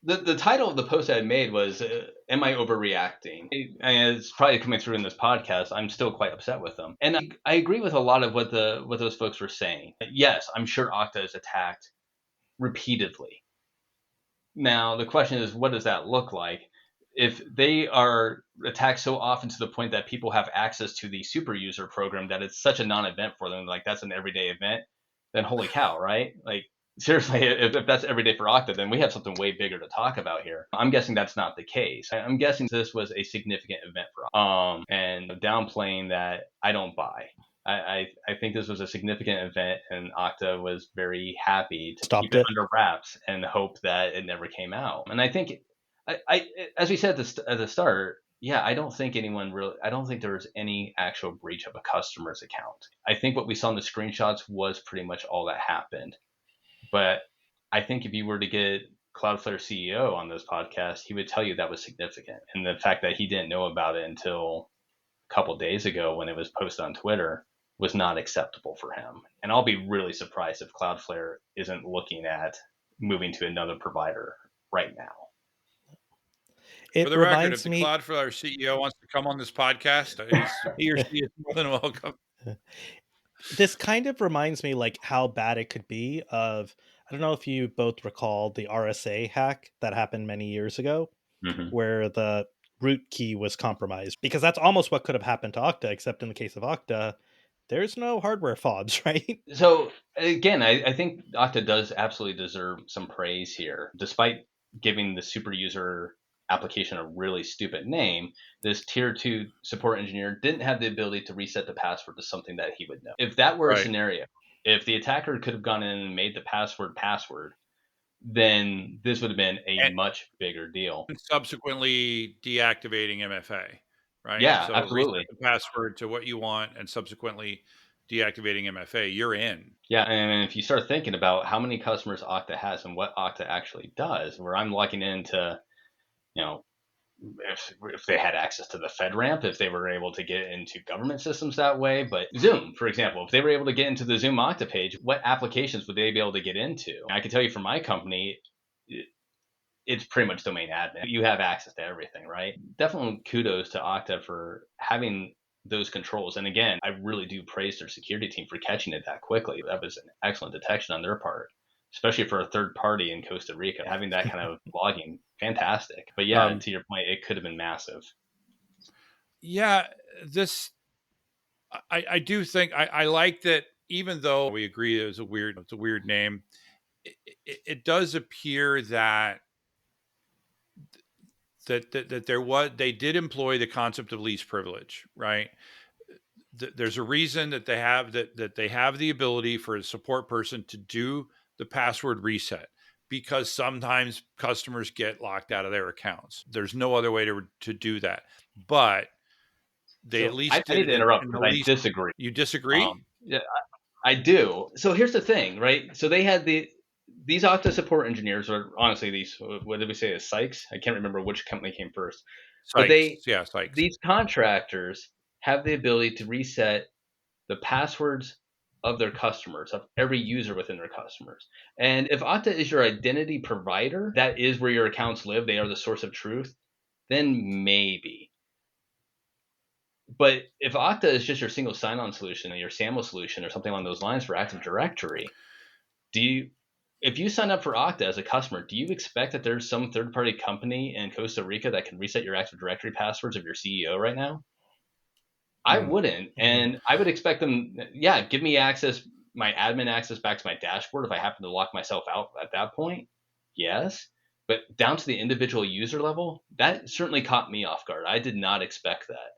The title of the post I made was, "Am I overreacting?" And it's probably coming through in this podcast. I'm still quite upset with them, and I agree with a lot of what those folks were saying. Yes, I'm sure Okta is attacked repeatedly. Now the question is, what does that look like? If they are attacked so often to the point that people have access to the super user program that it's such a non-event for them, like that's an everyday event, then holy cow, right? Like seriously, if that's every day for Okta, then we have something way bigger to talk about here. I'm guessing that's not the case. I'm guessing this was a significant event for and downplaying that I don't buy. I think this was a significant event, and Okta was very happy to keep Stopped it it. under wraps and hope that it never came out. And I think, I as we said at the start, yeah, I don't think anyone really, I don't think there was any actual breach of a customer's account. I think what we saw in the screenshots was pretty much all that happened. But I think if you were to get Cloudflare CEO on this podcast, he would tell you that was significant. And the fact that he didn't know about it until a couple days ago when it was posted on Twitter was not acceptable for him. And I'll be really surprised if Cloudflare isn't looking at moving to another provider right now. For It the record, if reminds the me. Cloudflare CEO wants to come on this podcast, he or she is more than welcome. This kind of reminds me like how bad it could be of, I don't know if you both recall the RSA hack that happened many years ago, Mm-hmm. where the root key was compromised, because that's almost what could have happened to Okta, except in the case of Okta, there's no hardware fobs, right? So again, I think Okta does absolutely deserve some praise here. Despite giving the super user application a really stupid name, this tier 2 support engineer didn't have the ability to reset the password to something that he would know. If that were a Right. scenario, if the attacker could have gone in and made the password, then this would have been a And much bigger deal. subsequently deactivating MFA, right? Yeah, So reset absolutely. the password to what you want and subsequently deactivating MFA, you're in. Yeah, and if you start thinking about how many customers Okta has and what Okta actually does, where I'm logging into, you know, if they had access to the FedRAMP, if they were able to get into government systems that way. But Zoom, for example, if they were able to get into the Zoom Okta page, what applications would they be able to get into? I can tell you from my company, it's pretty much domain admin. You have access to everything, right? Definitely kudos to Okta for having those controls. And again, I really do praise their security team for catching it that quickly. That was an excellent detection on their part, especially for a third party in Costa Rica. Having that kind of logging, fantastic. But yeah, to your point, it could have been massive. Yeah, this I do think I like that, even though we agree it's a weird name, it does appear that they did employ the concept of least privilege, right? There's a reason that they have the ability for a support person to do the password reset, because sometimes customers get locked out of their accounts. There's no other way to do that, but they at So I least need did to it interrupt in the because I least. disagree. You disagree? Yeah, I do. So here's the thing, right? So they had these Okta support engineers, or honestly, these, what did we say, is Sykes? I can't remember which company came first, but Sykes, yeah, Sykes. these contractors have the ability to reset the passwords of their customers, of every user within their customers. And if Okta is your identity provider, that is where your accounts live, they are the source of truth, then maybe. But if Okta is just your single sign-on solution or your SAML solution or something along those lines for Active Directory, do you, if you sign up for Okta as a customer, do you expect that there's some third-party company in Costa Rica that can reset your Active Directory passwords of your CEO right now? I Hmm. wouldn't, and I would expect them. Yeah, give me access, my admin access back to my dashboard if I happen to lock myself out at that point. Yes, but down to the individual user level, that certainly caught me off guard. I did not expect that.